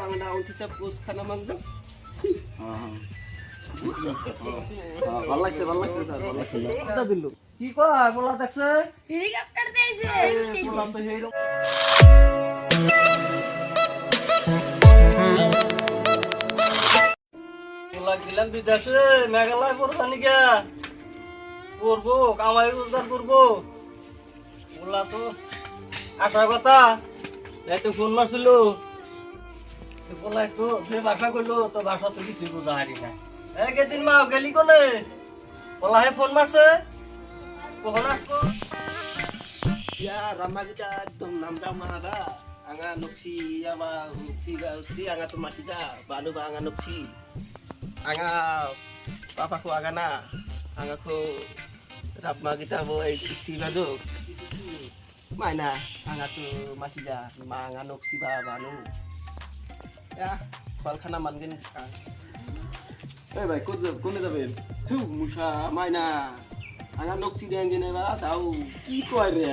angana untisa post khana mangdo ভালো লাগছে sir ভালো লাগছে কথা দিল কি কয় বলা দেখছে হেলিকপ্টার দিয়েছে বলা তো হেরো বলা গেলাম বিদেশে মেঘালয় পড়বানি কে করবো কামাই রোজগার করবো বলা তো আসার কথা এত ফোন মারছিল বলা একটু সে বাসা করলো তো বাসা তো কিছু বোঝা হারি না একদিন মা গেলি কোনে বলা হে ফোন মারছে কখন আসবো Ya ramah kita dum nam dam ada anga nuksi ya ba nuksi anga tu masida banu ba anga nuksi anga papa ko aga na anga ko ramah kita bo ai nuksi badu mana anga tu masida ma anga nuksi ba banu ya bal khana mangen এই ভাই কোনে যাবেন tu musa mana anga nuksi dengene ba tahu কি কয় রে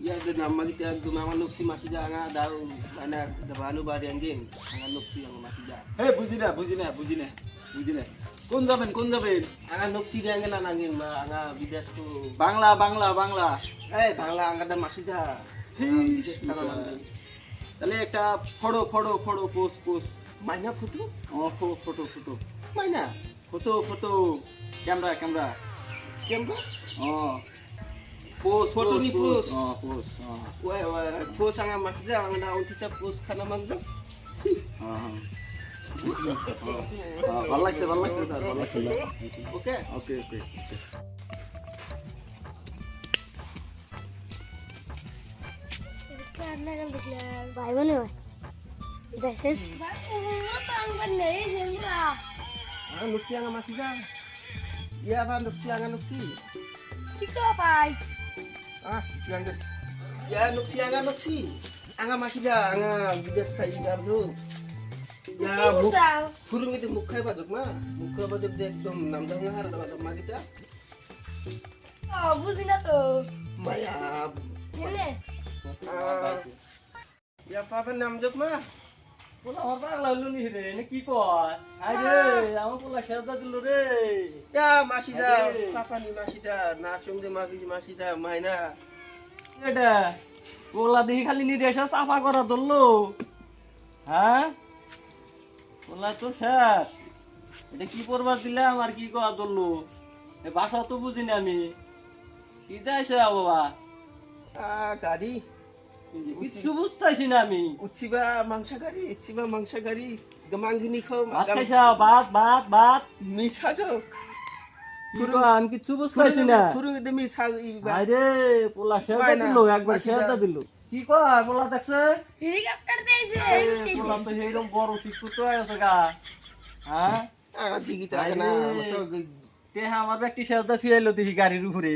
ya de nama kita dum anga nuksi masida anga tahu mana banu ba dengin anga nuksi anga masida এই বুঝি না কোন যাবেন anga nuksi dengin anangin ma anga bidas ko Bangla bangla anga da masida bidas kana nangin তাহলে একটা photo post mana photo ও photo mana photo camera camera ও post Foto ni post. ও post wa post anga masida anga da untisa post kana mangdo ভালো লাগছে sir ভালো লাগছে okay ওকে রান্না করে দেখলাম ভাই বোনে হয় দেখছেন ভাই ও তো আমার নেই জেমরা anga nuksi anga masida ya ba nuksi anga nuksi কি তো ভাই yang ya nuksi anga masida anga bidas kai gardu ya বুঝাও kurung itu mukai bajok ma muka bajok de ekdom namdang ngar da ma kita ও বুঝি না তো maya এনে ya papa namjok ma বলা আমার বাংলা হইলো নি রে নে কি কয় আই রে আমার বলা শেরদা দিল রে ya masida Aduh. papa ni masida na chung de ma bi masida maina এটা বলা দেখি খালি নি রেশা সাফা করা ধরলো হ্যাঁ বলা তো শেষ এটা কি করবার দিলাম আর কি করা ধরলো এ ভাষা তো বুঝি না আমি কি যাইছে বাবা gari কিছু বুঝতেছি না আমি uchiba mangsa gari gemang gini kau ভাত খাইছা ভাত misajok আমি কিছু বুঝতেছি না kurung itu misal iba আরে পোলা শেরদা পায় না, দিল একবার মাসিদা। শেরদা দিল কি কয় পোলা দেখছে হেলিকপ্টার দিয়েছে পোলা তো এইরকম বড় শিক্ষিত হয়ে গেছে গা হ্যাঁ ah digita Aduh. kana masuk তে আমার একটি শেরদা ফিরাইলো দেখি গাড়ির উপরে